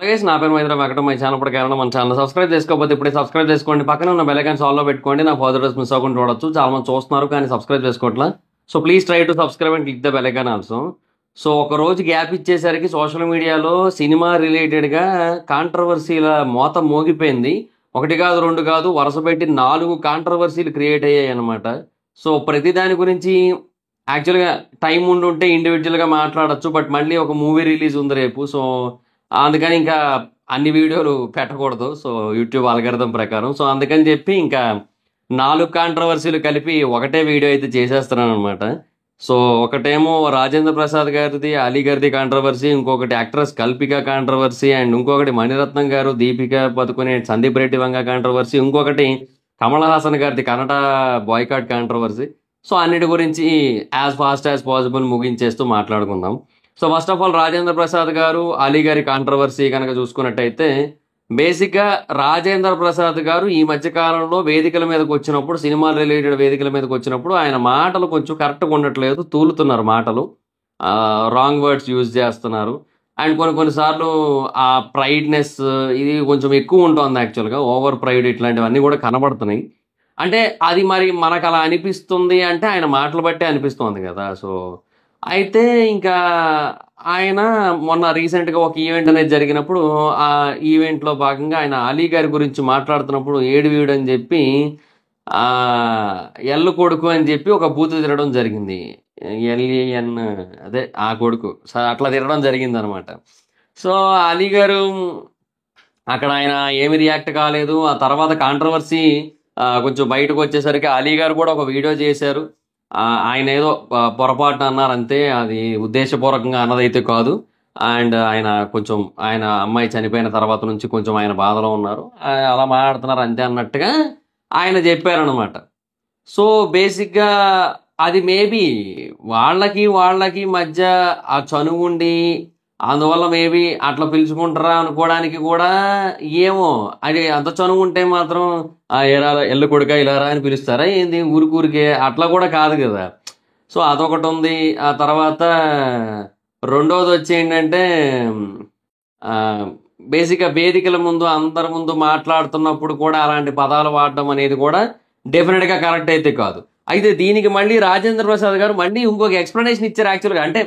Guys నా పేరు Maitra Venkata my channel ఇప్పుడు కారణం మన ఛానల్ సబ్స్క్రైబ్ చేసుకోకపోతే ఇప్పుడే సబ్స్క్రైబ్ చేసుకోండి. పక్కన ఉన్న బెల్ ఐకాన్ ఆల్లో పెట్టుకోండి. నా ఫర్దర్ వీడియోస్ మిస్ అవ్వకుండా చూడొచ్చు. చాలా మంది చూస్తున్నారు కానీ సబ్స్క్రైబ్ చేసుకోవట్లా. So please try to subscribe and click the bell icon also. So ఒక రోజు గ్యాప్ ఇచ్చేసరికి సోషల్ మీడియాలో సినిమా రిలేటెడ్గా కాంట్రవర్సీల మోత మోగిపోయింది. ఒకటి కాదు రెండు కాదు వరుస పెట్టి 4 కాంట్రవర్సీలు క్రియేట్ అయ్యాయి అనమాట. సో ప్రతి దాని గురించి యాక్చువల్గా టైం ఉండుంటే ఇండివిజువల్గా మాట్లాడచ్చు. బట్ మళ్ళీ ఒక మూవీ రిలీజ్ ఉంది రేపు. సో అందుకని ఇంకా అన్ని వీడియోలు పెట్టకూడదు. సో యూట్యూబ్ అల్గరిథం ప్రకారం. సో అందుకని చెప్పి ఇంకా 4 కాంట్రవర్సీలు కలిపి ఒకటే వీడియో అయితే చేసేస్తున్నాను అనమాట. సో ఒకటేమో రాజేంద్ర ప్రసాద్ గారిది అలీ గారిది కాంట్రవర్సీ, ఇంకొకటి యాక్ట్రెస్ కల్పిక కాంట్రవర్సీ, అండ్ ఇంకొకటి మణిరత్నం గారు దీపిక పదుకునే సందీప్ రెడ్డి వంగ కాంట్రవర్సీ, ఇంకొకటి కమల్ హాసన్ గారిది కన్నడ బాయ్కాట్ కాంట్రవర్సీ. సో అన్నిటి గురించి యాజ్ ఫాస్ట్ యాజ్ పాసిబుల్ ముగించేస్తూ మాట్లాడుకుందాం. So first of all Rajendra Prasad గారు అలీ గారి కాంట్రవర్సీ కనుక చూసుకున్నట్టయితే బేసిక్గా రాజేంద్ర ప్రసాద్ గారు ఈ మధ్య కాలంలో వేదికల మీదకి వచ్చినప్పుడు, సినిమా రిలేటెడ్ వేదికల మీదకి వచ్చినప్పుడు ఆయన మాటలు కొంచెం కరెక్ట్గా ఉండట్లేదు, తూలుతున్నారు మాటలు, రాంగ్ వర్డ్స్ యూజ్ చేస్తున్నారు. అండ్ కొన్నిసార్లు ఆ ప్రైడ్నెస్ ఇది కొంచెం ఎక్కువ ఉంటుంది. యాక్చువల్గా ఓవర్ ప్రైడ్ ఇట్లాంటివన్నీ కూడా కనబడుతున్నాయి. అంటే అది మరి మనకు అలా అనిపిస్తుంది అంటే ఆయన మాటలు బట్టే అనిపిస్తుంది కదా. సో అయితే ఇంకా ఆయన మొన్న రీసెంట్గా ఒక ఈవెంట్ అనేది జరిగినప్పుడు ఆ ఈవెంట్లో భాగంగా ఆయన అలీ గారి గురించి మాట్లాడుతున్నప్పుడు ఏడు వీడు అని చెప్పి ఎల్లు కొడుకు అని చెప్పి ఒక బూతు తిరగడం జరిగింది. ఎల్ఏఎన్ అదే ఆ కొడుకు అట్లా తిరగడం జరిగింది అనమాట. సో అలీ గారు అక్కడ ఆయన ఏమి రియాక్ట్ కాలేదు. ఆ తర్వాత కాంట్రవర్సీ కొంచెం బయటకు వచ్చేసరికి అలీ గారు కూడా ఒక వీడియో చేశారు. ఆయన ఏదో పొరపాటున అన్నారు అంతే, అది ఉద్దేశపూర్వకంగా అన్నదైతే కాదు. అండ్ ఆయన అమ్మాయి చనిపోయిన తర్వాత నుంచి కొంచెం ఆయన బాధలో ఉన్నారు, అలా మాట్లాడుతున్నారు అంతే అన్నట్టుగా ఆయన చెప్పారనమాట. సో బేసిక్గా అది మేబీ వాళ్ళకి మధ్య ఆ చనువుండి అందువల్ల మేబీ అట్లా పిలుచుకుంటారా అనుకోవడానికి కూడా ఏమో. అది అంత చనువు ఉంటే మాత్రం ఎరా ఎల్లు కొడుక ఇలారా అని పిలుస్తారా ఏంది ఊరికే? అట్లా కూడా కాదు కదా. సో అదొకటి ఉంది. ఆ తర్వాత రెండోది వచ్చి ఏంటంటే బేసిక్గా వేదికల ముందు అందరి ముందు మాట్లాడుతున్నప్పుడు కూడా అలాంటి పదాలు వాడడం అనేది కూడా డెఫినెట్గా కరెక్ట్ అయితే కాదు. అయితే దీనికి మళ్ళీ రాజేంద్ర ప్రసాద్ గారు మళ్ళీ ఇంకొక ఎక్స్ప్లెనేషన్ ఇచ్చారు. యాక్చువల్గా అంటే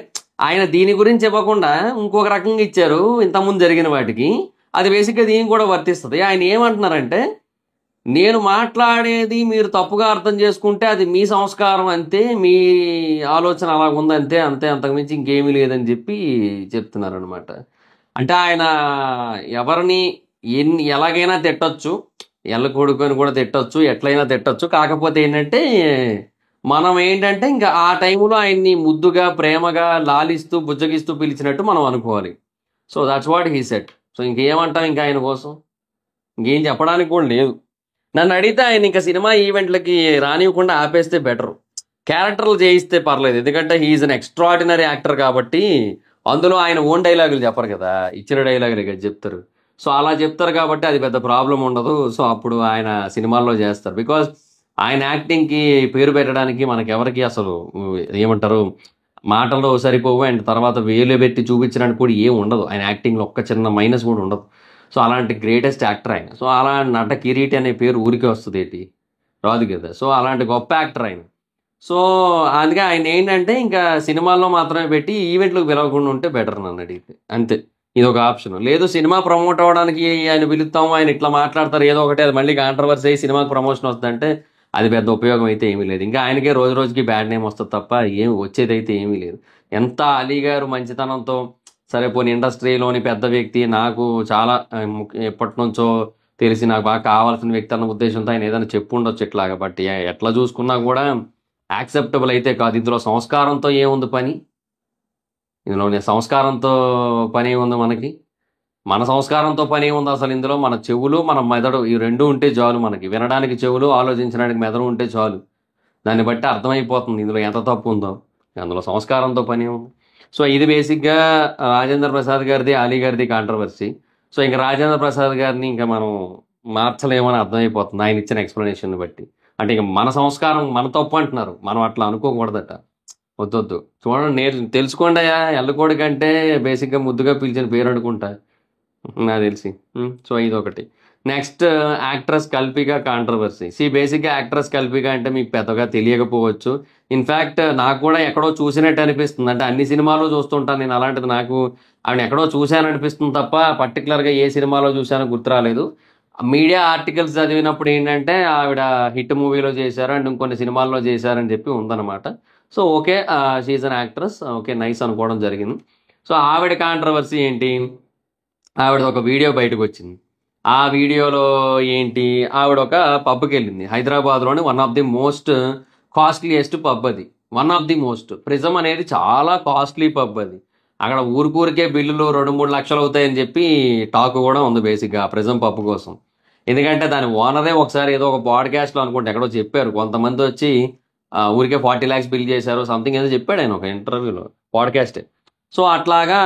ఆయన దీని గురించి ఇవ్వకుండా ఇంకొక రకంగా ఇచ్చారు ఇంతకుముందు జరిగిన వాటికి. అది బేసిక్గా దీనికి కూడా వర్తిస్తుంది. ఆయన ఏమంటున్నారంటే, నేను మాట్లాడేది మీరు తప్పుగా అర్థం చేసుకుంటే అది మీ సంస్కారం అంతే, మీ ఆలోచన అలా ఉందంతే, అంతకుమించి ఇంకేమీ లేదని చెప్పి చెప్తున్నారు అనమాట. అంటే ఆయన ఎవరిని ఎలాగైనా తిట్టచ్చు, ఎల్ల కొడుకు అని కూడా తిట్టచ్చు, ఎట్లయినా తిట్టచ్చు. కాకపోతే ఏంటంటే మనం ఏంటంటే ఇంకా ఆ టైంలో ఆయన్ని ముద్దుగా ప్రేమగా లాలిస్తూ బుజ్జగిస్తూ పిలిచినట్టు మనం అనుకోవాలి. So that's what he said. So ఇంకేమంటాం ఇంకా ఆయన కోసం, ఇంకేం చెప్పడానికి కూడా లేదు. నన్ను అడిగితే ఆయన ఇంకా సినిమా ఈవెంట్లకి రానివ్వకుండా ఆపేస్తే బెటర్. క్యారెక్టర్లు చేయిస్తే పర్లేదు, ఎందుకంటే హీఈస్ అన్ ఎక్స్ట్రాడినరీ యాక్టర్ కాబట్టి. అందులో ఆయన ఓన్ డైలాగులు చెప్పరు కదా, ఇచ్చిన డైలాగులు కదా చెప్తారు. సో అలా చెప్తారు కాబట్టి అది పెద్ద ప్రాబ్లం ఉండదు. సో అప్పుడు ఆయన సినిమాల్లో చేస్తారు. బికాజ్ ఆయన యాక్టింగ్కి పేరు పెట్టడానికి మనకెవరికి అసలు ఏమంటారు మాటల్లో సరిపోవు. అండ్ తర్వాత వేలు పెట్టి చూపించడానికి కూడా ఏం ఉండదు. ఆయన యాక్టింగ్లో ఒక్క చిన్న మైనస్ కూడా ఉండదు. సో అలాంటి గ్రేటెస్ట్ యాక్టర్ ఆయన. సో అలా నట కిరీటి అనే పేరు ఊరికే వస్తుంది ఏంటి, రాదు కదా. సో అలాంటి గొప్ప యాక్టర్ ఆయన. సో అందుకే ఆయన ఏంటంటే ఇంకా సినిమాల్లో మాత్రమే పెట్టి ఈవెంట్లకు పిలవకుండా ఉంటే బెటర్ నన్ను అడిగితే. అంతే, ఇది ఒక ఆప్షన్. లేదు సినిమా ప్రమోట్ అవ్వడానికి ఆయన పిలుస్తాము, ఆయన ఇట్లా మాట్లాడతారు ఏదో ఒకటి, అది మళ్ళీ కాంట్రవర్సీ అయ్యి సినిమాకి ప్రమోషన్ వస్తుందంటే అది పెద్ద ఉపయోగం అయితే ఏమీ లేదు. ఇంకా ఆయనకే రోజుకి బ్యాడ్ నేమ్ వస్తుంది తప్ప ఏమి వచ్చేది అయితే ఏమీ లేదు. ఎంత అలీ గారు మంచితనంతో, సరే పోనీ ఇండస్ట్రీలోని పెద్ద వ్యక్తి, నాకు చాలా ఎప్పటి నుంచో తెలిసి నాకు బాగా కావాల్సిన వ్యక్తి అన్న ఉద్దేశంతో ఆయన ఏదైనా చెప్పు ఉండొచ్చు ఇట్లాగా. బట్ ఎట్లా చూసుకున్నా కూడా యాక్సెప్టబుల్ అయితే కాదు. ఇందులో సంస్కారంతో ఏముంది పని? ఇందులో సంస్కారంతో పని ఏముంది మనకి? మన సంస్కారంతో పని ఏముంది అసలు ఇందులో? మన చెవులు మన మెదడు ఈ రెండు ఉంటే చాలు మనకి. వినడానికి చెవులు, ఆలోచించడానికి మెదడు ఉంటే చాలు. దాన్ని బట్టి అర్థమైపోతుంది ఇందులో ఎంత తప్పు ఉందో. అందులో సంస్కారంతో పని ఏముంది? సో ఇది బేసిక్గా రాజేంద్ర ప్రసాద్ గారిది అలీ గారిది కాంట్రవర్సీ. సో ఇంకా రాజేంద్ర ప్రసాద్ గారిని ఇంకా మనం మార్చలేమని అర్థమైపోతుంది ఆయన ఇచ్చిన ఎక్స్ప్లెనేషన్ బట్టి. అంటే ఇంకా మన సంస్కారం మన తప్పు అంటున్నారు, మనం అట్లా అనుకోకూడదట. వద్దొద్దు, చూడండి తెలుసుకోండి అయ్యా, ఎల్లకోడి కంటే బేసిక్గా ముద్దుగా పిలిచిన పేరు అనుకుంటా. నాకు తెలిసి. సో ఇదొకటి. Next actress Kalpika controversy. బేసిక్గా యాక్ట్రెస్ కల్పిక అంటే మీకు పెద్దగా తెలియకపోవచ్చు. ఇన్ఫ్యాక్ట్ నాకు కూడా ఎక్కడో చూసినట్టు అనిపిస్తుంది. అంటే అన్ని సినిమాలు చూస్తుంటాను నేను. అలాంటిది నాకు ఆవిడ ఎక్కడో చూశాను అనిపిస్తుంది తప్ప పర్టికులర్గా ఏ సినిమాలో చూశానో గుర్తు రాలేదు. మీడియా ఆర్టికల్స్ చదివినప్పుడు ఏంటంటే ఆవిడ హిట్ మూవీలో చేశారు అండ్ ఇంకొన్ని సినిమాల్లో చేశారని చెప్పి ఉందన్నమాట. So okay, she an actress, okay nice అనుకోవడం జరిగింది. సో ఆవిడ కాంట్రవర్సీ ఏంటి, ఆవిడ ఒక వీడియో బయటకు వచ్చింది. ఆ వీడియోలో ఏంటి, ఆవిడ ఒక పబ్కి వెళ్ళింది హైదరాబాద్లోని. One of the most costliest pub అది. One of the most. Prism అనేది చాలా కాస్ట్లీ పబ్ అది. అక్కడ ఊరికే బిల్లులు 2-3 లక్షలు అవుతాయని చెప్పి టాక్ కూడా ఉంది బేసిక్గా ఆ ప్రిజం పబ్ కోసం. ఎందుకంటే దాని ఓనరే ఒకసారి ఏదో ఒక పాడ్కాస్ట్లో అనుకుంటే ఎక్కడో చెప్పారు, కొంతమంది వచ్చి ఊరికే 40 lakhs బిల్ చేశారు సంథింగ్ ఏదో చెప్పాడు ఆయన ఒక ఇంటర్వ్యూలో, పాడ్కాస్టే. సో అట్లాగా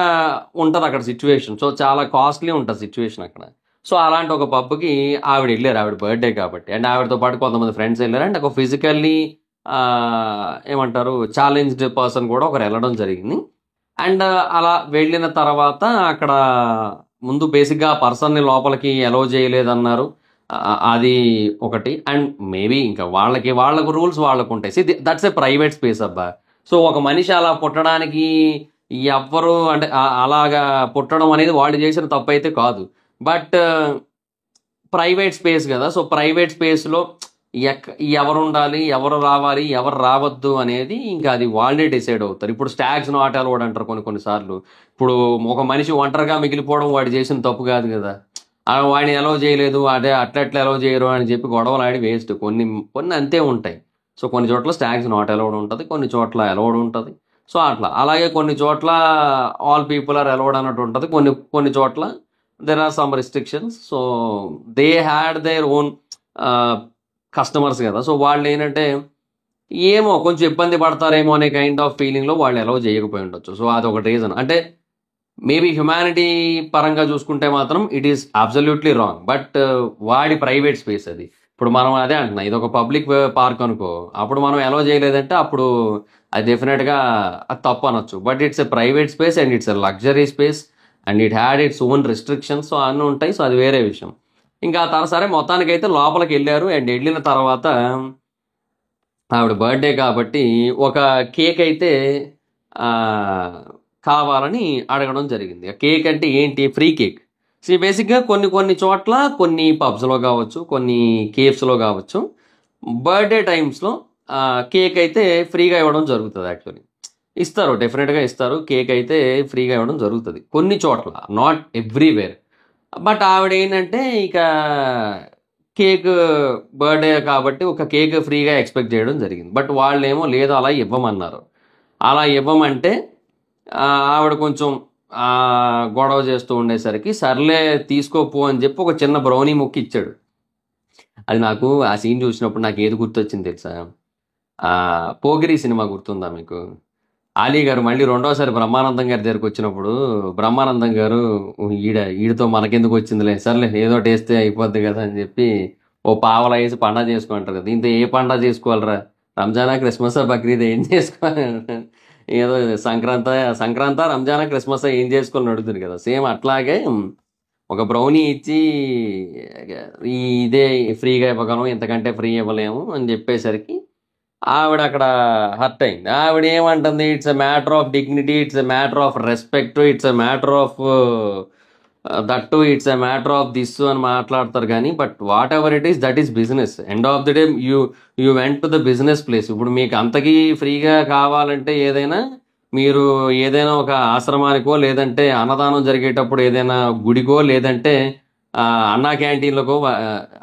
ఉంటుంది అక్కడ సిచ్యువేషన్. సో చాలా కాస్ట్లీ ఉంటుంది సిచ్యువేషన్ అక్కడ. సో అలాంటి ఒక పబ్కి ఆవిడ వెళ్ళారు, ఆవిడ బర్త్డే కాబట్టి. అండ్ ఆవిడతో పాటు కొంతమంది ఫ్రెండ్స్ వెళ్ళారు. అండ్ ఒక ఫిజికల్లీ ఏమంటారు ఛాలెంజ్డ్ పర్సన్ కూడా ఒకరు వెళ్ళడం జరిగింది. అండ్ అలా వెళ్ళిన తర్వాత అక్కడ ముందు బేసిక్గా ఆ పర్సన్ని లోపలికి అలౌ చేయలేదన్నారు. అది ఒకటి. అండ్ మేబీ ఇంకా వాళ్ళకు రూల్స్ వాళ్ళకు ఉంటాయి. దట్స్ ఏ ప్రైవేట్ స్పేస్ అబ్బా. సో ఒక మనిషి అలా పుట్టడానికి ఎవ్వరు అంటే అలాగా పుట్టడం అనేది వాళ్ళు చేసిన తప్పు అయితే కాదు. బట్ ప్రైవేట్ స్పేస్ కదా. సో ప్రైవేట్ స్పేస్లో ఎవరు ఉండాలి, ఎవరు రావాలి, ఎవరు రావద్దు అనేది ఇంకా అది వాళ్ళే డిసైడ్ అవుతారు. ఇప్పుడు స్టాగ్స్ నాట్ అలౌడ్ అంటారు కొన్నిసార్లు. ఇప్పుడు ఒక మనిషి ఒంటరిగా మిగిలిపోవడం వాడు చేసిన తప్పు కాదు కదా. వాడిని అలౌ చేయలేదు, అదే అట్లా అలౌ చేయరు అని చెప్పి గొడవలు ఆడి వేస్ట్. కొన్ని అంతే ఉంటాయి. సో కొన్ని చోట్ల స్టాగ్స్ నాట్ అలౌడ్ ఉంటుంది, కొన్ని చోట్ల అలౌడ్ ఉంటుంది. సో అట్లా అలాగే కొన్ని చోట్ల ఆల్ పీపుల్ ఆర్ అలౌడ్ అన్నట్టు ఉంటుంది. కొన్ని చోట్ల there are some restrictions. So they had their own customers కదా. సో వాళ్ళు ఏంటంటే ఏమో కొంచెం ఇబ్బంది పడతారేమో అనే కైండ్ ఆఫ్ ఫీలింగ్లో వాళ్ళు అలౌ చేయకపోయి ఉండొచ్చు. సో అదొక రీజన్. అంటే మేబీ హ్యుమానిటీ పరంగా చూసుకుంటే మాత్రం it is absolutely wrong. But వాడి ప్రైవేట్ స్పేస్ అది. ఇప్పుడు మనం అదే అంటున్నాం, ఇది ఒక పబ్లిక్ పార్క్ అనుకో, అప్పుడు మనం అలౌ చేయలేదంటే అప్పుడు అది డెఫినెట్గా అది తప్పు అనొచ్చు. But it's a private space and it's a luxury space and it had its own restrictions. So అన్నీ ఉంటాయి. సో అది వేరే విషయం. ఇంకా సరే మొత్తానికైతే లోపలికి వెళ్ళారు. అండ్ వెళ్ళిన తర్వాత ఆవిడ బర్త్డే కాబట్టి ఒక కేక్ అయితే కావాలని అడగడం జరిగింది. కేక్ అంటే ఏంటి, ఫ్రీ కేక్. బేసిక్గా కొన్ని చోట్ల కొన్ని పబ్స్లో కావచ్చు, కొన్ని కేఫ్స్లో కావచ్చు, బర్త్డే టైమ్స్లో కేక్ అయితే ఫ్రీగా ఇవ్వడం జరుగుతుంది. యాక్చువల్లీ ఇస్తారు, డెఫినెట్గా ఇస్తారు. కేక్ అయితే ఫ్రీగా ఇవ్వడం జరుగుతుంది కొన్ని చోట్ల, నాట్ ఎవ్రీవేర్. బట్ ఆవిడ ఏంటంటే ఇక కేక్ బర్త్డే కాబట్టి ఒక కేక్ ఫ్రీగా ఎక్స్పెక్ట్ చేయడం జరిగింది. బట్ వాళ్ళేమో లేదు అలా ఇవ్వమన్నారు. అలా ఇవ్వమంటే ఆవిడ కొంచెం గొడవ చేస్తూ ఉండేసరికి సర్లే తీసుకోపో అని చెప్పి ఒక చిన్న బ్రౌనీ ముక్క ఇచ్చాడు. అది నాకు ఆ సీన్ చూసినప్పుడు నాకు ఏది గుర్తొచ్చింది తెలుసా, పోగిరి సినిమా గుర్తుందా మీకు? ఆలీ గారు మళ్ళీ రెండోసారి బ్రహ్మానందం గారి దగ్గరికి వచ్చినప్పుడు బ్రహ్మానందం గారు ఈడితో మనకెందుకు వచ్చిందిలే, సర్లే ఏదో వేస్తే అయిపోద్ది కదా అని చెప్పి ఓ పావలా వేసి పండగ చేసుకుంటారు కదా. దీంతో ఏ పండగ చేసుకోవాలరా, రంజానా క్రిస్మస్ బక్రీద్ ఏం చేసుకోవాలి, ఏదో సంక్రాంత రంజానా క్రిస్మస్ ఏం చేసుకోవాలని అడుగుతుంది కదా. సేమ్ అట్లాగే ఒక బ్రౌనీ ఇచ్చి ఇదే ఫ్రీగా ఇవ్వగలం, ఇంతకంటే ఫ్రీ ఇవ్వలేము అని చెప్పేసరికి ఆవిడ అక్కడ హర్ట్ అయింది. ఆవిడ ఏమంటుంది, it's a matter of dignity, it's a matter of respect, it's a matter of that, it's a matter of this అని మాట్లాడతారు. కానీ but what ever it is, that is business. End of the day you went to the business place. ఇప్పుడు మీకు అంతకీ ఫ్రీగా కావాలంటే మీరు ఏదైనా ఒక ఆశ్రమానికో లేదంటే అన్నదానం జరిగేటప్పుడు ఏదైనా గుడికో లేదంటే అన్నా క్యాంటీన్లకో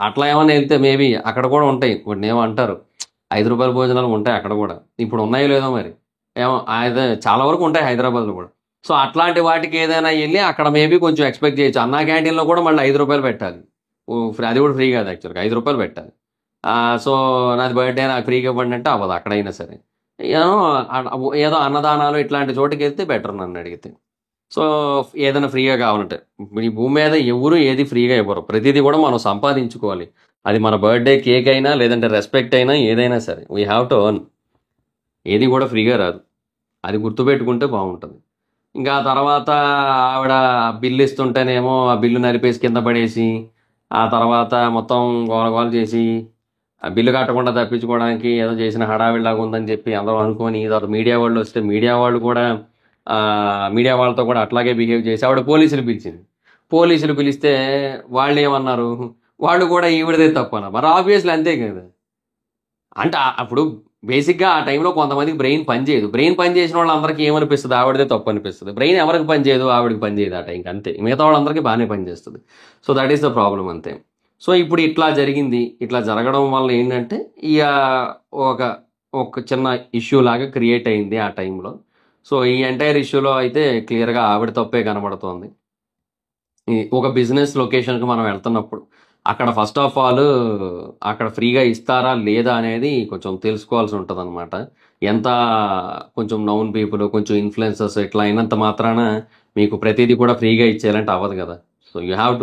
అట్లా ఏమైనా వెళ్తే మేబీ అక్కడ కూడా ఉంటాయి. ఇప్పుడు ఏమంటారు ₹5 భోజనాలు ఉంటాయి అక్కడ కూడా. ఇప్పుడు ఉన్నాయో లేదో మరి, ఏమో అయితే చాలా వరకు ఉంటాయి హైదరాబాద్లో కూడా. సో అట్లాంటి వాటికి ఏదైనా వెళ్ళి అక్కడ మేబీ కొంచెం ఎక్స్పెక్ట్ చేయొచ్చు. అన్నా క్యాంటీన్లో కూడా మళ్ళీ ₹5 పెట్టాలి. అది కూడా ఫ్రీ కాదు యాక్చువల్గా, ₹5 పెట్టాలి. సో నాది బర్త్డే నాకు ఫ్రీగా ఇవ్వండి అంటే అవ్వదు అక్కడైనా సరే. ఏదో అన్నదానాలు ఇట్లాంటి చోటుకి వెళ్తే బెటర్ నన్ను అడిగితే. సో ఏదైనా ఫ్రీగా కావాలంటే ఈ భూమి మీద ఎవరు ఏది ఫ్రీగా ఇవ్వరు, ప్రతిదీ కూడా మనం సంపాదించుకోవాలి. అది మన బర్త్డే కేక్ అయినా లేదంటే రెస్పెక్ట్ అయినా ఏదైనా సరే వీ హ్యావ్ టు ఎర్న్. ఏది కూడా ఫ్రీగా రాదు, అది గుర్తుపెట్టుకుంటే బాగుంటుంది. ఇంకా ఆ తర్వాత ఆవిడ బిల్లు ఇస్తుంటేనేమో ఆ బిల్లు నలిపేసి కింద పడేసి, ఆ తర్వాత మొత్తం గోల గోల చేసి, ఆ బిల్లు కట్టకుండా తప్పించుకోవడానికి ఏదో చేసిన హడావిడిలాగా ఉందని చెప్పి అందరూ అనుకొని, తర్వాత మీడియా వాళ్ళు వస్తే మీడియా వాళ్ళు కూడా మీడియా వాళ్ళతో కూడా అట్లాగే బిహేవ్ చేసి ఆవిడ పోలీసులు పిలిచింది. పోలీసులు పిలిస్తే వాళ్ళు ఏమన్నారు, వాళ్ళు కూడా ఈవిడదే తప్పు అన్నారు. మరి ఆబ్వియస్లీ అంతే కదా. అంటే అప్పుడు బేసిక్గా ఆ టైంలో కొంతమందికి బ్రెయిన్ పనిచేయదు. బ్రెయిన్ పని చేసిన వాళ్ళందరికీ ఏమనిపిస్తుంది, ఆవిడదే తప్పు అనిపిస్తుంది. బ్రెయిన్ ఎవరికి పని చేయదు, ఆవిడకి పని చేయదు ఆ టైంకి, అంతే. మిగతా వాళ్ళందరికీ బాగానే పనిచేస్తుంది. So that is the problem, అంతే. సో ఇప్పుడు ఇట్లా జరిగింది. ఇట్లా జరగడం వల్ల ఏంటంటే ఇక ఒక ఒక చిన్న ఇష్యూ లాగా క్రియేట్ అయింది ఆ టైంలో. సో ఈ ఎంటైర్ ఇష్యూలో అయితే క్లియర్గా ఆవిడ తప్పే కనబడుతోంది. ఒక బిజినెస్ లొకేషన్కి మనం వెళ్తున్నప్పుడు అక్కడ ఫస్ట్ ఆఫ్ ఆల్ అక్కడ ఫ్రీగా ఇస్తారా లేదా అనేది కొంచెం తెలుసుకోవాల్సి ఉంటుంది అనమాట. ఎంత కొంచెం నౌన్ పీపుల్, కొంచెం ఇన్ఫ్లుయెన్సర్స్ ఇట్లా అయినంత మాత్రాన మీకు ప్రతిదీ కూడా ఫ్రీగా ఇచ్చేయాలంటే అవ్వదు కదా. So you have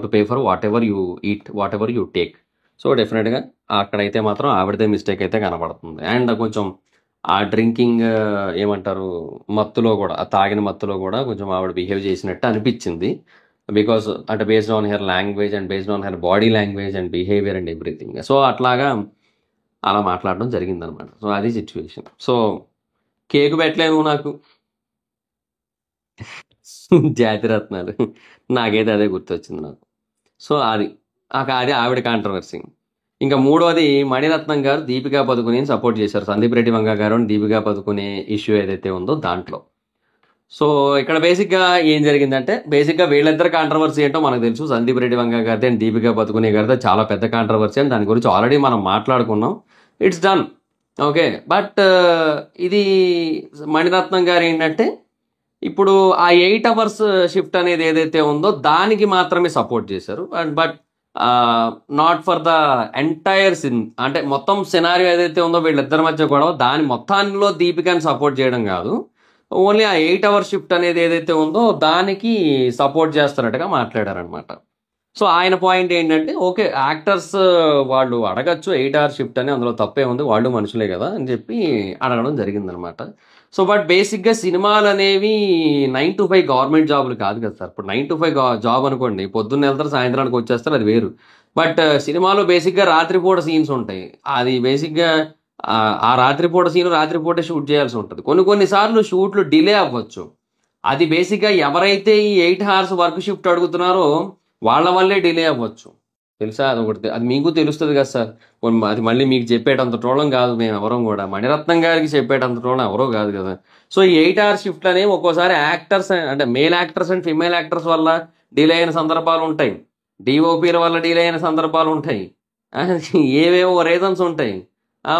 to pay for what ever you eat, what ever you take. So డెఫినెట్గా అక్కడైతే మాత్రం ఆవిడదే మిస్టేక్ అయితే కనబడుతుంది. అండ్ కొంచెం ఆ డ్రింకింగ్ ఏమంటారు, మత్తులో కూడా, ఆ తాగిన మత్తులో కూడా కొంచెం ఆవిడ బిహేవ్ చేసినట్టు అనిపించింది. బికాస్ అంటే based on her language and based on her body language and behaviour and everything. So అట్లాగా అలా మాట్లాడడం జరిగిందనమాట. సో అది సిచ్యువేషన్. సో కేకు పెట్టలేము నాకు. జాతిరత్నాలు, నాకైతే అదే గుర్తొచ్చింది నాకు. సో అది ఆవిడ కాంట్రవర్సీ. ఇంకా మూడోది, మణిరత్నం గారు దీపికా పదుకుని సపోర్ట్ చేశారు. సందీప్ రెడ్డి వంగ గారు దీపికా పదుకునే ఇష్యూ ఏదైతే ఉందో దాంట్లో. సో ఇక్కడ బేసిక్గా ఏం జరిగిందంటే, బేసిక్గా వీళ్ళిద్దరు కాంట్రవర్సీ ఏంటో మనకు తెలుసు. సందీప్ రెడ్డి వంగ గారిది అండ్ దీపికా పదుకునే గారితో చాలా పెద్ద కాంట్రవర్సీ అని దాని గురించి ఆల్రెడీ మనం మాట్లాడుకున్నాం. It's done, okay. బట్ ఇది మణిరత్నం గారు ఏంటంటే ఇప్పుడు ఆ 8 అవర్స్ షిఫ్ట్ అనేది ఏదైతే ఉందో దానికి మాత్రమే సపోర్ట్ చేశారు. And but not for the entire sin, అంటే మొత్తం సినారియో ఏదైతే ఉందో వీళ్ళిద్దరి మధ్య గొడవ, దాని మొత్తానిలో దీపికాని సపోర్ట్ చేయడం కాదు, ఓన్లీ ఆ 8 అవర్స్ షిఫ్ట్ అనేది ఏదైతే ఉందో దానికి సపోర్ట్ చేస్తున్నట్టుగా మాట్లాడారనమాట. సో ఆయన పాయింట్ ఏంటంటే, ఓకే యాక్టర్స్ వాళ్ళు అడగచ్చు 8 అవర్స్ షిఫ్ట్ అని, అందులో తప్పే ఉంది, వాళ్ళు మనుషులే కదా అని చెప్పి అడగడం జరిగిందనమాట. సో బట్ బేసిక్గా సినిమాలు అనేవి 9 to 5 గవర్నమెంట్ జాబులు కాదు కదా సార్. ఇప్పుడు 9 to 5 జాబ్ అనుకోండి, పొద్దున్న వెళ్తారు సాయంత్రానికి వచ్చేస్తారు, అది వేరు. బట్ సినిమాలో బేసిక్గా రాత్రిపూట సీన్స్ ఉంటాయి. అది బేసిక్గా ఆ రాత్రిపూట సీన్ రాత్రిపూట షూట్ చేయాల్సి ఉంటుంది. కొన్నిసార్లు షూట్లు డిలే అవ్వచ్చు. అది బేసిక్గా ఎవరైతే ఈ 8 అవర్స్ వర్క్ షిఫ్ట్ అడుగుతున్నారో వాళ్ళ వల్లే డిలే అవ్వచ్చు, తెలుసా. అదొకటి, అది మీకు తెలుస్తుంది కదా సార్. అది మళ్ళీ మీకు చెప్పేటంత ట్రోళం కాదు మేము ఎవరం కూడా, మణిరత్నం గారికి చెప్పేటంత ట్రోళం ఎవరో కాదు కదా. సో ఈ 8 అవర్స్ షిఫ్ట్ అనేవి ఒక్కోసారి యాక్టర్స్, అంటే male actors and female actors వల్ల డిలే అయిన సందర్భాలు ఉంటాయి, డిఓపీల వల్ల డిలే అయిన సందర్భాలు ఉంటాయి, ఏవేవో రీజన్స్ ఉంటాయి.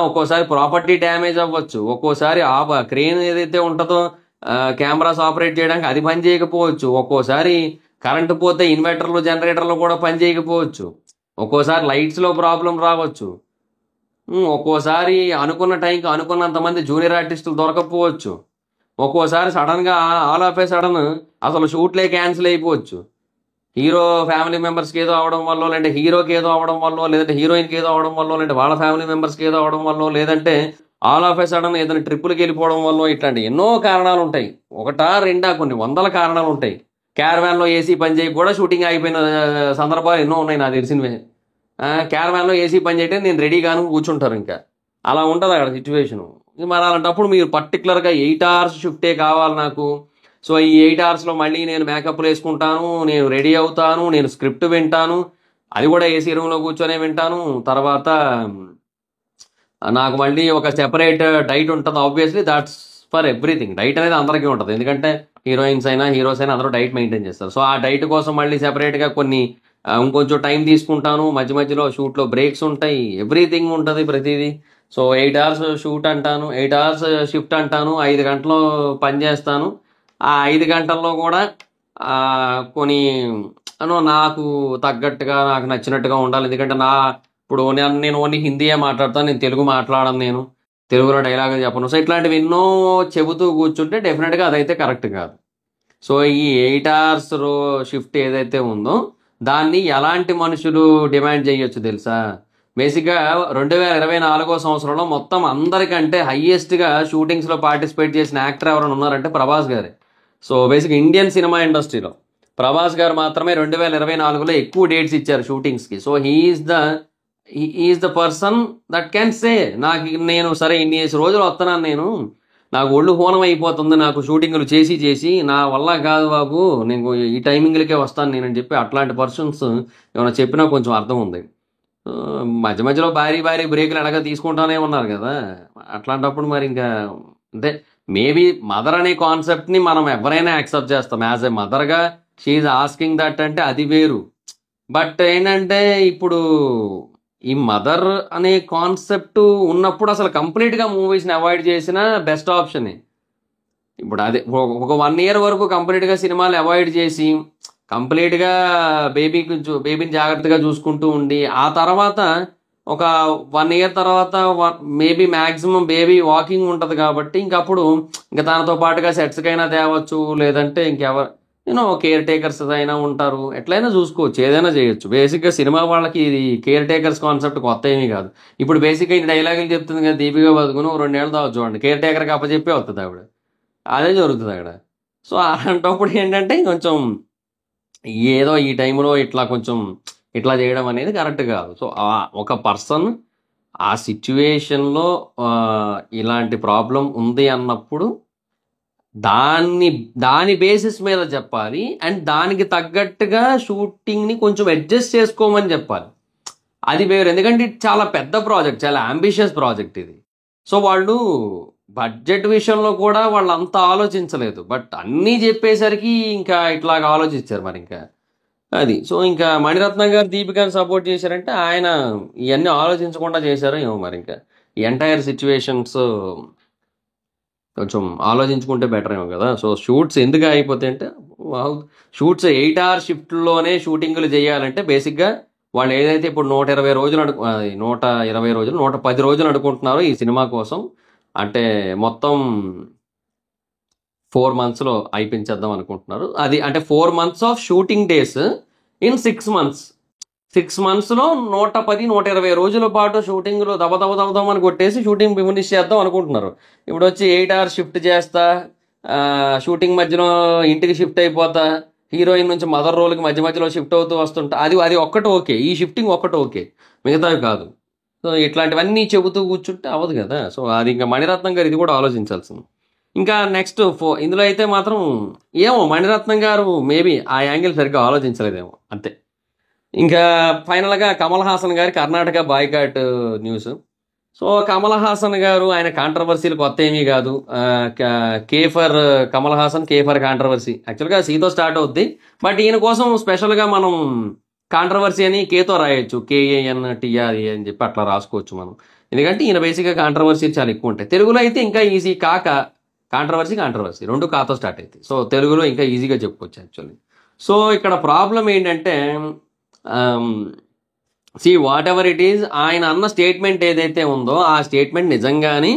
ఒక్కోసారి ప్రాపర్టీ డ్యామేజ్ అవ్వచ్చు, ఒక్కోసారి క్రేన్ ఏదైతే ఉంటుందో కెమెరాస్ ఆపరేట్ చేయడానికి అది పని చేయకపోవచ్చు, ఒక్కోసారి కరెంటు పోతే ఇన్వర్టర్లు జనరేటర్లు కూడా పని చేయకపోవచ్చు, ఒక్కోసారి లైట్స్లో ప్రాబ్లం రావచ్చు, ఒక్కోసారి అనుకున్న టైంకి అనుకున్నంతమంది జూనియర్ ఆర్టిస్టులు దొరకకపోవచ్చు, ఒక్కోసారి సడన్గా ఆల్ ఆఫ్ ఏ సడన్ అసలు షూట్లే క్యాన్సిల్ అయిపోవచ్చు. హీరో ఫ్యామిలీ మెంబర్స్కి ఏదో అవడం వల్ల, లేదంటే హీరోకి ఏదో అవడం వల్ల, లేదంటే హీరోయిన్కి ఏదో అవడం వల్ల, లేదంటే వాళ్ళ ఫ్యామిలీ మెంబర్స్కి ఏదో అవడం వల్ల, లేదంటే ఆల్ ఆఫ్ ఏ సడన్ ఏదైనా ట్రిప్పులకి వెళ్ళిపోవడం వల్ల, ఇట్లాంటి ఎన్నో కారణాలు ఉంటాయి. ఒకటా రెండా, కొన్ని వందల కారణాలు ఉంటాయి. క్యారవాన్లో ఏసీ పని చేయి కూడా షూటింగ్ ఆగిపోయిన సందర్భాలు ఎన్నో ఉన్నాయి నాకు తెలిసినవే. క్యారవాన్లో ఏసీ పని చేయటే నేను రెడీ కాను కూర్చుంటారు, ఇంకా అలా ఉంటుంది అక్కడ సిచ్యువేషను. మరి అలాంటప్పుడు మీరు పర్టికులర్గా 8 అవర్స్ షిఫ్టే కావాలి నాకు. సో ఈ 8 అవర్స్లో మళ్ళీ నేను మేకప్లు వేసుకుంటాను, నేను రెడీ అవుతాను, నేను స్క్రిప్ట్ వింటాను, అది కూడా ఏసీ రూమ్లో కూర్చొనే వింటాను. తర్వాత నాకు మళ్ళీ ఒక సెపరేట్ డైట్ ఉంటుంది. Obviously that's for everything. Diet అనేది అందరికీ ఉంటుంది, ఎందుకంటే హీరోయిన్స్ అయినా హీరోస్ అయినా అందరూ డైట్ మెయింటైన్ చేస్తారు. సో ఆ డైట్ కోసం మళ్ళీ సెపరేట్గా కొన్ని ఇంకొంచెం టైం తీసుకుంటాను. మధ్య మధ్యలో షూట్లో బ్రేక్స్ ఉంటాయి, ఎవ్రీథింగ్ ఉంటుంది ప్రతిదీ. సో 8 అవర్స్ షూట్ అంటాను, 8 అవర్స్ షిఫ్ట్ అంటాను, 5 గంటలు పని చేస్తాను. ఆ 5 గంటల్లో కూడా కొన్ని నాకు తగ్గట్టుగా నాకు నచ్చినట్టుగా ఉండాలి. ఎందుకంటే ఇప్పుడు నేను ఓన్లీ హిందీయే మాట్లాడతాను, నేను తెలుగు మాట్లాడను, నేను తెలుగులో డైలాగులు చెప్పను. సో ఇట్లాంటివి ఎన్నో చెబుతూ కూర్చుంటే డెఫినెట్గా అదైతే కరెక్ట్ కాదు. సో ఈ 8 అవర్స్ షిఫ్ట్ ఏదైతే ఉందో దాన్ని ఎలాంటి మనుషులు డిమాండ్ చేయొచ్చు తెలుసా. బేసిక్గా 2024 సంవత్సరంలో మొత్తం అందరికంటే హైయెస్ట్గా షూటింగ్స్లో పార్టిసిపేట్ చేసిన యాక్టర్ ఎవరైనా ఉన్నారంటే ప్రభాస్ గారే. సో బేసిక్ ఇండియన్ సినిమా ఇండస్ట్రీలో ప్రభాస్ గారు మాత్రమే 2024లో ఎక్కువ డేట్స్ ఇచ్చారు షూటింగ్స్కి. So he is the person that can say నేను సరే ఇన్ని రోజులు వస్తున్నాను, నాకు ఒళ్ళు హోనం అయిపోతుంది, నాకు షూటింగ్లు చేసి నా వల్ల కాదు బాబు, నేను ఈ టైమింగ్లకే వస్తాను నేనని చెప్పి అట్లాంటి పర్సన్స్ ఏమైనా చెప్పినా కొంచెం అర్థం ఉంది. మధ్య మధ్యలో భారీ బ్రేకులు ఎలాగ తీసుకుంటానే ఉన్నారు కదా. అట్లాంటప్పుడు మరి ఇంకా అంటే మేబీ మదర్ అనే కాన్సెప్ట్ని మనం ఎవరైనా యాక్సెప్ట్ చేస్తాం. యాజ్ ఎ మదర్గా షీఈ్ ఆస్కింగ్ దట్ అంటే అది వేరు. బట్ ఏంటంటే ఇప్పుడు ఈ మదర్ అనే కాన్సెప్ట్ ఉన్నప్పుడు అసలు కంప్లీట్గా మూవీస్ని అవాయిడ్ చేసిన బెస్ట్ ఆప్షనే. ఇప్పుడు అదే ఒక 1 year వరకు కంప్లీట్గా సినిమాలు అవాయిడ్ చేసి కంప్లీట్గా బేబీని జాగ్రత్తగా చూసుకుంటూ ఉండి ఆ తర్వాత ఒక 1 year తర్వాత మేబీ మ్యాక్సిమం బేబీ వాకింగ్ ఉంటుంది కాబట్టి ఇంకప్పుడు ఇంకా దానితో పాటుగా సెట్స్కైనా తేవచ్చు, లేదంటే ఇంకెవరు కేర్ టేకర్స్ అయినా ఉంటారు, ఎట్లయినా చూసుకోవచ్చు, ఏదైనా చేయొచ్చు. బేసిక్గా సినిమా వాళ్ళకి ఇది కేర్ టేకర్స్ కాన్సెప్ట్ కొత్త ఏమీ కాదు. ఇప్పుడు బేసిక్గా ఈ డైలాగులు చెప్తుంది కదా దీపిక పదుకుని 2 ఏళ్ళు దాకా చూడండి, కేర్ టేకర్కి అప్పచెప్పే వస్తుంది ఆవిడ, అదే జరుగుతుంది అక్కడ. సో అలాంటప్పుడు ఏంటంటే కొంచెం ఏదో ఈ టైంలో ఇట్లా చేయడం అనేది కరెక్ట్ కాదు. సో ఒక పర్సన్ ఆ సిచ్యువేషన్లో ఇలాంటి ప్రాబ్లం ఉంది అన్నప్పుడు దాని బేసిస్ మీద చెప్పాలి, అండ్ దానికి తగ్గట్టుగా షూటింగ్ని కొంచెం అడ్జస్ట్ చేసుకోమని చెప్పాలి. అది వేరు, ఎందుకంటే ఇది చాలా పెద్ద ప్రాజెక్ట్, చాలా అంబిషియస్ ప్రాజెక్ట్ ఇది. సో వాళ్ళు బడ్జెట్ విషయంలో కూడా వాళ్ళు అంత ఆలోచించలేదు, బట్ అన్నీ చెప్పేసరికి ఇంకా ఇట్లాగ ఆలోచించారు మరి ఇంకా అది. సో ఇంకా మణిరత్నం గారు దీపికని సపోర్ట్ చేశారంటే ఆయన ఇవన్నీ ఆలోచించకుండా చేశారో ఏమో మరి. ఇంకా ఈ ఎంటైర్ సిచ్యువేషన్స్ కొంచెం ఆలోచించుకుంటే బెటర్ ఏమో కదా. సో షూట్స్ ఎందుకు అయిపోతాయి అంటే షూట్స్ 8 hour షిఫ్ట్లోనే షూటింగ్లు చేయాలంటే బేసిక్గా వాళ్ళు ఏదైతే ఇప్పుడు 120 రోజులు 120 రోజులు 110 రోజులు అనుకుంటున్నారో ఈ సినిమా కోసం, అంటే మొత్తం 4 monthsలో అయిపించేద్దాం అనుకుంటున్నారు. అది అంటే 4 months of shooting days in 6 months. 6 monthsలో 110-120 రోజుల పాటు షూటింగ్లో దబదబని కొట్టేసి షూటింగ్ ఫినిష్ చేద్దాం అనుకుంటున్నారు. ఇప్పుడు వచ్చి 8 hour షిఫ్ట్ చేస్తా, షూటింగ్ మధ్యలో ఇంటికి షిఫ్ట్ అయిపోతా, హీరోయిన్ నుంచి మదర్ రోల్కి మధ్యలో షిఫ్ట్ అవుతూ వస్తుంటా, అది ఒక్కటి ఓకే, ఈ షిఫ్టింగ్ ఒక్కటి ఓకే, మిగతావి కాదు. సో ఇట్లాంటివన్నీ చెబుతూ కూర్చుంటే అవ్వదు కదా. సో అది ఇంకా మణిరత్నం గారు ఇది కూడా ఆలోచించాల్సింది. ఇంకా నెక్స్ట్ ఇందులో అయితే మాత్రం ఏమో మణిరత్నం గారు మేబీ ఆ యాంగిల్ సరిగ్గా ఆలోచించలేదేమో అంతే. ఇంకా ఫైనల్గా కమల్ హాసన్ గారి Karnataka boycott news. So Kamal Haasan గారు ఆయన కాంట్రవర్సీలు కొత్త ఏమీ కాదు. కేఫర్ కమల్ హాసన్ కేఫర్ కాంట్రవర్సీ యాక్చువల్గా సీతో స్టార్ట్ అవుద్ది, బట్ ఈయన కోసం స్పెషల్గా మనం కాంట్రవర్సీ అని కేతో రాయొచ్చు, KANTRE అని చెప్పి అట్లా రాసుకోవచ్చు మనం, ఎందుకంటే ఈయన బేసిక్గా కాంట్రవర్సీలు చాలా ఎక్కువ ఉంటాయి. తెలుగులో అయితే ఇంకా ఈజీ, కాంట్రవర్సీ రెండు కాతో స్టార్ట్ అవుతాయి. సో తెలుగులో ఇంకా ఈజీగా చెప్పుకోవచ్చు యాక్చువల్లీ. సో ఇక్కడ ప్రాబ్లం ఏంటంటే వాట్ ఎవర్ ఇట్ ఈజ్, ఆయన అన్న స్టేట్మెంట్ ఏదైతే ఉందో ఆ స్టేట్మెంట్ నిజంగానే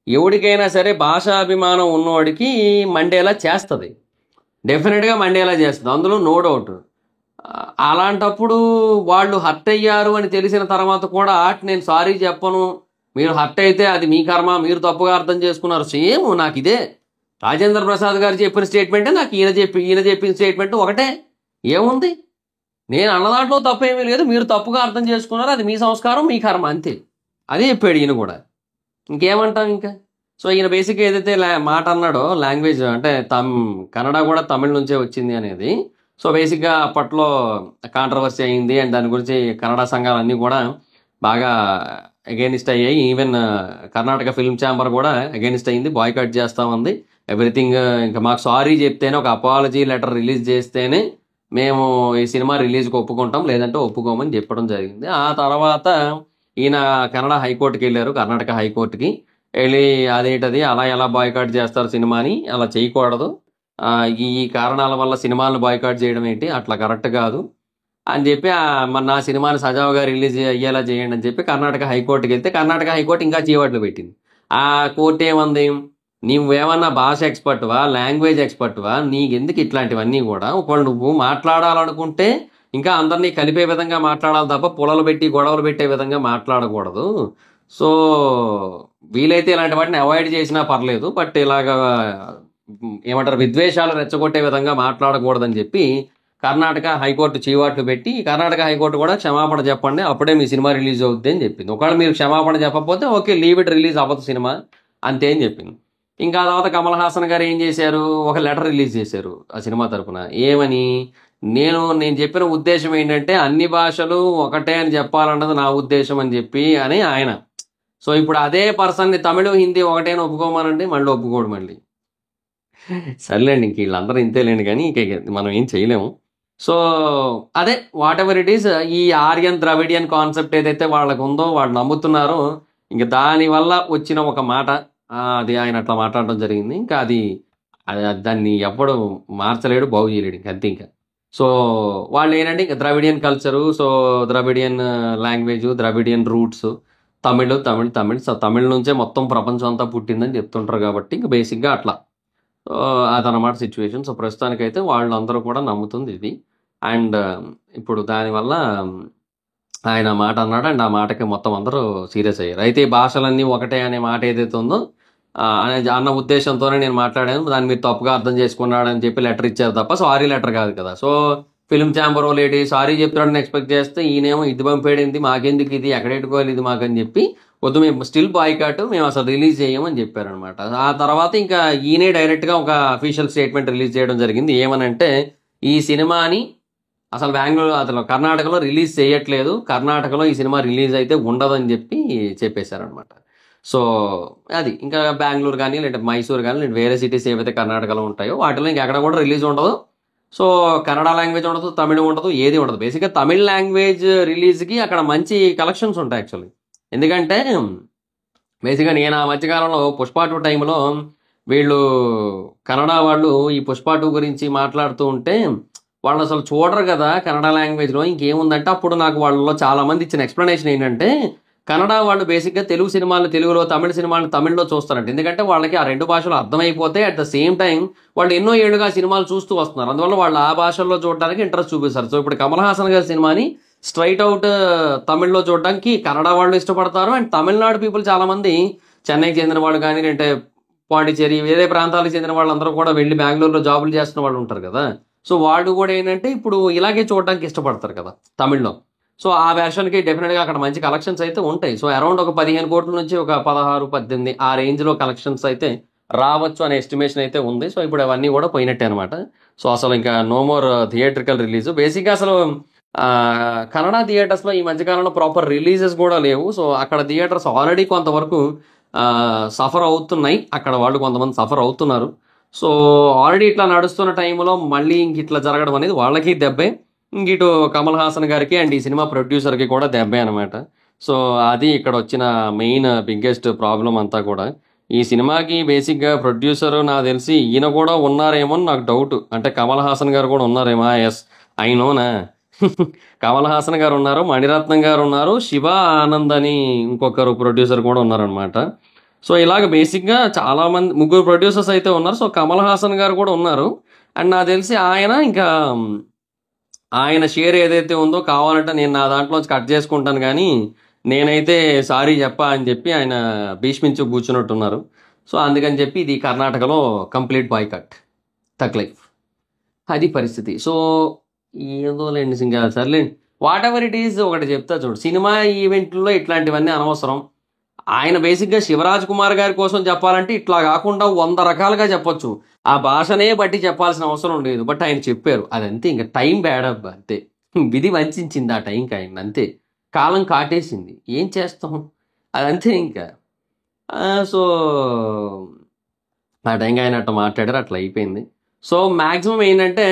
ఎవరికైనా సరే భాషాభిమానం ఉన్నవాడికి మండేలా చేస్తుంది, డెఫినెట్గా మండేలా చేస్తుంది, అందులో నో డౌట్. అలాంటప్పుడు వాళ్ళు హర్ట్ అయ్యారు అని తెలిసిన తర్వాత కూడా నేను సారీ చెప్పను, మీరు హర్ట్ అయితే అది మీ కర్మ, మీరు తప్పుగా అర్థం చేసుకున్నారు. సేమ్ నాకు ఇదే రాజేంద్ర ప్రసాద్ గారు చెప్పిన స్టేట్మెంటే నాకు ఈయన చెప్పిన స్టేట్మెంట్ ఒకటే, ఏముంది, నేను అన్న దాంట్లో తప్పేమీ లేదు, మీరు తప్పుగా అర్థం చేసుకున్నారు, అది మీ సంస్కారం మీ కర్మ అంతే, అదే చెప్పాడు ఈయన కూడా, ఇంకేమంటాం ఇంకా. సో ఈయన బేసిక్గా ఏదైతే మాట అన్నాడో, లాంగ్వేజ్ అంటే కన్నడ కూడా తమిళ నుంచే వచ్చింది అనేది. సో బేసిక్గా అప్పట్లో కాంట్రవర్సీ అయింది అండ్ దాని గురించి కన్నడ సంఘాలన్నీ కూడా బాగా అగైనిస్ట్ అయ్యాయి. ఈవెన్ కర్ణాటక ఫిల్మ్ ఛాంబర్ కూడా అగైనిస్ట్ అయింది, బాయ్కాట్ చేస్తామంది, ఎవ్రీథింగ్. ఇంకా మాకు సారీ చెప్తేనే, ఒక అపాలజీ లెటర్ రిలీజ్ చేస్తేనే మేము ఈ సినిమా రిలీజ్కి ఒప్పుకుంటాం, లేదంటే ఒప్పుకోమని చెప్పడం జరిగింది. ఆ తర్వాత ఈయన కన్నడ హైకోర్టుకి వెళ్ళారు, కర్ణాటక హైకోర్టుకి వెళ్ళి అదేంటది అలా ఎలా బాయ్కాట్ చేస్తారు సినిమాని, అలా చేయకూడదు, ఈ కారణాల వల్ల సినిమాలను బాయ్కాట్ చేయడం ఏంటి, అట్లా కరెక్ట్ కాదు అని చెప్పి మన నా సినిమాని సజావుగా రిలీజ్ అయ్యేలా చేయండి అని చెప్పి కర్ణాటక హైకోర్టుకి వెళ్తే కర్ణాటక హైకోర్టు ఇంకా చీవాట్లు పెట్టింది. ఆ కోర్టు ఏమంది, నువ్వేమన్నా భాష ఎక్స్పర్ట్వా, లాంగ్వేజ్ ఎక్స్పర్ట్వా, నీకెందుకు ఇట్లాంటివన్నీ కూడా, ఒకవేళ నువ్వు మాట్లాడాలనుకుంటే ఇంకా అందరినీ కలిపే విధంగా మాట్లాడాలి తప్ప పొలలు పెట్టి గొడవలు పెట్టే విధంగా మాట్లాడకూడదు. సో వీలైతే ఇలాంటి వాటిని అవాయిడ్ చేసినా పర్లేదు. బట్ ఇలాగా ఏమంటారు, విద్వేషాలు రెచ్చగొట్టే విధంగా మాట్లాడకూడదని చెప్పి కర్ణాటక హైకోర్టు చీవాట్లు పెట్టి, కర్ణాటక హైకోర్టు కూడా క్షమాపణ చెప్పండి, అప్పుడే మీ సినిమా రిలీజ్ అవుద్ది అని చెప్పింది. ఒకవేళ మీరు క్షమాపణ చెప్పకపోతే ఓకే, లీవ్ ఇట్, రిలీజ్ అవ్వదు సినిమా అంతే అని చెప్పింది. ఇంకా ఆ తర్వాత కమల్ హాసన్ గారు ఏం చేశారు, ఒక లెటర్ రిలీజ్ చేశారు ఆ సినిమా తరపున. ఏమని, నేను చెప్పిన ఉద్దేశం ఏంటంటే అన్ని భాషలు ఒకటే అని చెప్పాలన్నది నా ఉద్దేశం అని చెప్పి అని ఆయన. సో ఇప్పుడు అదే పర్సన్ని తమిళ హిందీ ఒకటే అని ఒప్పుకోమనండి, మళ్ళీ ఒప్పుకోడు మళ్ళీ. సర్లేండి, ఇంక వీళ్ళందరూ ఇంతేలేండి, కానీ ఇంక మనం ఏం చేయలేము. సో అదే వాట్ ఎవర్ ఇట్ ఈస్, ఈ ఆర్యన్ ద్రవిడియన్ కాన్సెప్ట్ ఏదైతే వాళ్ళకు ఉందో, వాళ్ళు నమ్ముతున్నారో, ఇంక దానివల్ల వచ్చిన ఒక మాట, అది ఆయన అట్లా మాట్లాడడం జరిగింది. ఇంకా దాన్ని ఎవ్వడు మార్చలేడు, బాగు చేయలేడు ఇంక అంతే. ఇంకా సో వాళ్ళు ఏంటంటే ఇంకా Dravidian culture, so Dravidian language, Dravidian roots, Tamil Tamil Tamil so Tamil నుంచే మొత్తం ప్రపంచం అంతా పుట్టిందని చెప్తుంటారు కాబట్టి ఇంకా బేసిక్గా అట్లా అదనమాట సిచ్యువేషన్. సో ప్రస్తుతానికైతే వాళ్ళందరూ కూడా నమ్ముతుంది ఇది. అండ్ ఇప్పుడు దానివల్ల ఆయన మాట అన్నాడు, అండ్ ఆ మాటకి మొత్తం అందరూ సీరియస్ అయ్యారు. అయితే ఈ భాషలన్నీ ఒకటే అనే మాట ఏదైతే ఉందో అన్న ఉద్దేశంతోనే నేను మాట్లాడాను, దాన్ని మీరు తప్పుగా అర్థం చేసుకున్నాడని చెప్పి లెటర్ ఇచ్చారు తప్ప సారీ లెటర్ కాదు కదా. So film chamber lady sorry చెప్తాడని ఎక్స్పెక్ట్ చేస్తే ఈయనేమో ఇది పంపేడింది, మాకెందుకు ఇది, ఎక్కడెట్టుకోవాలి ఇది మాకని చెప్పి, వద్దు మేము స్టిల్ బాయ్కాట్, మేము అసలు రిలీజ్ చేయమని చెప్పారనమాట. ఆ తర్వాత ఇంకా ఈయనే డైరెక్ట్గా ఒక అఫీషియల్ స్టేట్మెంట్ రిలీజ్ చేయడం జరిగింది. ఏమనంటే ఈ సినిమాని అసలు అసలు కర్ణాటకలో రిలీజ్ చేయట్లేదు, కర్ణాటకలో ఈ సినిమా రిలీజ్ అయితే ఉండదని చెప్పి చెప్పేశారనమాట. సో అది ఇంకా బెంగళూరు కానీ లేదంటే మైసూర్ కానీ లేదంటే వేరే సిటీస్ ఏవైతే కర్ణాటకలో ఉంటాయో వాటిలో ఇంకెక్కడ కూడా రిలీజ్ ఉండదు. సో కన్నడ లాంగ్వేజ్ ఉండదు, తమిళ ఉండదు, ఏది ఉండదు. బేసిక్గా తమిళ్ లాంగ్వేజ్ రిలీజ్కి అక్కడ మంచి కలెక్షన్స్ ఉంటాయి యాక్చువల్లీ. ఎందుకంటే బేసిక్గా నేను ఆ మధ్యకాలంలో పుష్ప 2 టైంలో వీళ్ళు కన్నడ వాళ్ళు ఈ పుష్ప 2 గురించి మాట్లాడుతూ ఉంటే వాళ్ళు అసలు చూడరు కదా కన్నడ లాంగ్వేజ్లో, ఇంకేముందంటే అప్పుడు నాకు వాళ్ళలో చాలామంది ఇచ్చిన ఎక్స్ప్లెనేషన్ ఏంటంటే కన్నడ వాళ్ళు బేసిక్గా తెలుగు సినిమాలు తెలుగులో, తమిళ సినిమాలు తమిళ్లో చూస్తారంట. ఎందుకంటే వాళ్ళకి ఆ 2 భాషలు అర్థమైపోతే అట్ ద సేమ్ టైం వాళ్ళు ఎన్నో ఏళ్ళుగా సినిమాలు చూస్తూ వస్తున్నారు, అందువల్ల వాళ్ళు ఆ భాషల్లో చూడడానికి ఇంట్రెస్ట్ చూపిస్తారు. సో ఇప్పుడు కమల్ హాసన్ గారి సినిమాని స్ట్రైట్ అవుట్ తమిళ్లో చూడడానికి కన్నడ వాళ్ళు ఇష్టపడతారు. అండ్ తమిళనాడు పీపుల్ చాలామంది, చెన్నైకి చెందిన వాళ్ళు కానీ లేదంటే పాండిచేరి వేరే ప్రాంతాలకు చెందిన వాళ్ళందరూ కూడా వెళ్ళి బెంగళూరులో జాబులు చేస్తున్న వాళ్ళు ఉంటారు కదా. సో వాళ్ళు కూడా ఏంటంటే ఇప్పుడు ఇలాగే చూడడానికి ఇష్టపడతారు కదా తమిళ్లో. సో ఆ వెర్షన్కి డెఫినెట్గా అక్కడ మంచి కలెక్షన్స్ అయితే ఉంటాయి. సో అరౌండ్ ఒక 15 కోట్ల నుంచి ఒక 16-18 ఆ రేంజ్లో కలెక్షన్స్ అయితే రావచ్చు అనే ఎస్టిమేషన్ అయితే ఉంది. సో ఇప్పుడు అవన్నీ కూడా పోయినట్టే అనమాట. సో అసలు ఇంకా నో మోర్ థియేట్రికల్ రిలీజ్. బేసిక్గా అసలు కన్నడ థియేటర్స్లో ఈ మధ్యకాలంలో ప్రాపర్ రిలీజెస్ కూడా లేవు. సో అక్కడ థియేటర్స్ ఆల్రెడీ కొంతవరకు సఫర్ అవుతున్నాయి, అక్కడ వాళ్ళు కొంతమంది సఫర్ అవుతున్నారు. సో ఆల్రెడీ ఇట్లా నడుస్తున్న టైంలో మళ్ళీ ఇంక ఇట్లా జరగడం అనేది వాళ్ళకి దెబ్బే, ఇంక ఇటు కమల్ హాసన్ గారికి అండ్ ఈ సినిమా ప్రొడ్యూసర్కి కూడా దెబ్బే అనమాట. సో అది ఇక్కడ వచ్చిన మెయిన్ బిగ్గెస్ట్ ప్రాబ్లం అంతా కూడా. ఈ సినిమాకి బేసిక్గా ప్రొడ్యూసర్ నాకు తెలిసి ఈయన కూడా ఉన్నారేమో అని నాకు డౌట్. అంటే కమల్ హాసన్ గారు కూడా ఉన్నారేమో. ఎస్ ఐ నోనా, కమల్ హాసన్ గారు ఉన్నారు, మణిరత్నం గారు ఉన్నారు, శివ ఆనంద్ అని ఇంకొకరు ప్రొడ్యూసర్ కూడా ఉన్నారనమాట. సో ఇలాగ బేసిక్గా చాలామంది 3 ప్రొడ్యూసర్స్ అయితే ఉన్నారు. సో కమల్ హాసన్ గారు కూడా ఉన్నారు. అండ్ నాకు తెలిసి ఆయన షేర్ ఏదైతే ఉందో కావాలంటే నేను నా దాంట్లోంచి కట్ చేసుకుంటాను, కానీ నేనైతే సారీ చెప్పా అని చెప్పి ఆయన భీష్మించి కూర్చున్నట్టున్నారు. సో అందుకని చెప్పి ఇది కర్ణాటకలో కంప్లీట్ బాయ్కట్, తక్ లైఫ్, అది పరిస్థితి. సో ఏదో లేండి, ఇంకా సర్లేండి, వాట్ ఎవర్ ఇట్ ఈజ్. ఒకటి చెప్తా చూడు, సినిమా ఈవెంట్లో ఇట్లాంటివన్నీ అనవసరం. ఆయన బేసిక్గా శివరాజ్ కుమార్ గారి కోసం చెప్పాలంటే ఇట్లా కాకుండా 100 రకాలుగా చెప్పొచ్చు, ఆ భాషనే బట్టి చెప్పాల్సిన అవసరం లేదు. బట్ ఆయన చెప్పారు, అదంతే. ఇంకా టైం బ్యాడప్ అంతే, విధి వంచింది ఆ టైంకి ఆయన, అంతే. కాలం కాటేసింది, ఏం చేస్తాం, అదంతే ఇంకా. సో ఆ టైంకి ఆయన అట్లా మాట్లాడారు, అట్లా అయిపోయింది. సో మ్యాక్సిమం ఏంటంటే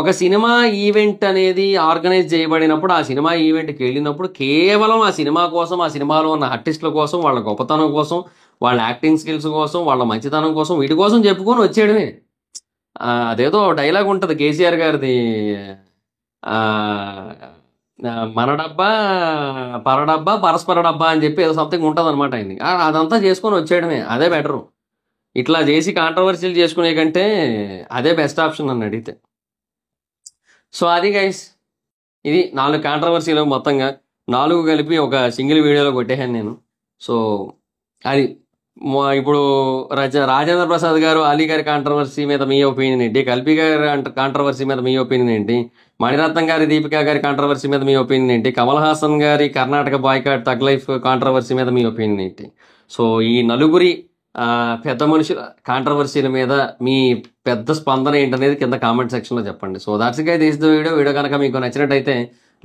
ఒక సినిమా ఈవెంట్ అనేది ఆర్గనైజ్ చేయబడినప్పుడు, ఆ సినిమా ఈవెంట్కి వెళ్ళినప్పుడు కేవలం ఆ సినిమా కోసం, ఆ సినిమాలో ఉన్న ఆర్టిస్టుల కోసం, వాళ్ళ గొప్పతనం కోసం, వాళ్ళ యాక్టింగ్ స్కిల్స్ కోసం, వాళ్ళ మంచితనం కోసం, వీటి కోసం చెప్పుకొని వచ్చేయడమే. అదేదో డైలాగ్ ఉంటుంది కేసీఆర్ గారిది, మన డబ్బా పరడబ్బా పరస్పర డబ్బా అని చెప్పి ఏదో సంథింగ్ ఉంటుంది అనమాట ఆయనది. అదంతా చేసుకొని వచ్చేయడమే, అదే బెటరు. ఇట్లా చేసి కాంట్రవర్సీలు చేసుకునే కంటే అదే బెస్ట్ ఆప్షన్ నన్ను అడిగితే. సో అది గైస్. ఇది 4 కాంట్రవర్సీలు మొత్తంగా 4 కలిపి ఒక సింగిల్ వీడియోలో కొట్టేసాను నేను. సో అది ఇప్పుడు రాజేంద్ర ప్రసాద్ గారు అలీ గారి కాంట్రవర్సీ మీద మీ ఒపీనియన్ ఏంటి? కల్పి గారి కాంట్రవర్సీ మీద మీ ఒపీనియన్ ఏంటి? మణిరత్నం గారి దీపిక గారి కాంట్రవర్సీ మీద మీ ఒపీనియన్ ఏంటి? కమల్ హాసన్ గారి కర్ణాటక బాయ్కాట్ తగ్ లైఫ్ కాంట్రవర్సీ మీద మీ ఒపీనియన్ ఏంటి? సో ఈ నలుగురి పెద్ద మనుషుల కాంట్రవర్సీల మీద మీ పెద్ద స్పందన ఏంటనేది కింద కామెంట్ సెక్షన్లో చెప్పండి. So that's guys this the video కనుక మీకు నచ్చినట్టయితే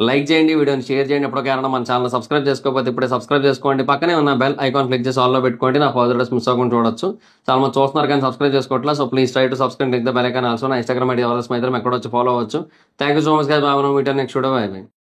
లైక్ చేయండి, వీడియోని షేర్ చేయండి. ఎప్పటికైనా కారణం మన ఛానల్ సబ్స్క్రైబ్ చేసుకోకపోతే ఇప్పుడే సబ్స్క్రైబ్ చేసుకోండి. పక్కనే ఉన్న బెల్ ఐకాన్ క్లిక్ చేసి ఆల్లో పెట్టుకోండి. నా ఫర్దర్ వీడియోస్ మిస్ అవ్వకుండా చూడొచ్చు. చాలా మంది చూస్తున్నారు కానీ సబ్స్క్రైబ్ చేసుకోవట్లా. So please try to subscribe click the bell icon also. నా ఇన్స్టాగ్రామ్ ఐడి ఎవరైనా ఎక్కడ వచ్చి ఫాలో అవ్వచ్చు. Thank you so much guys. బాగా మీటర్ నెక్స్ట్ వీడియో. Bye by.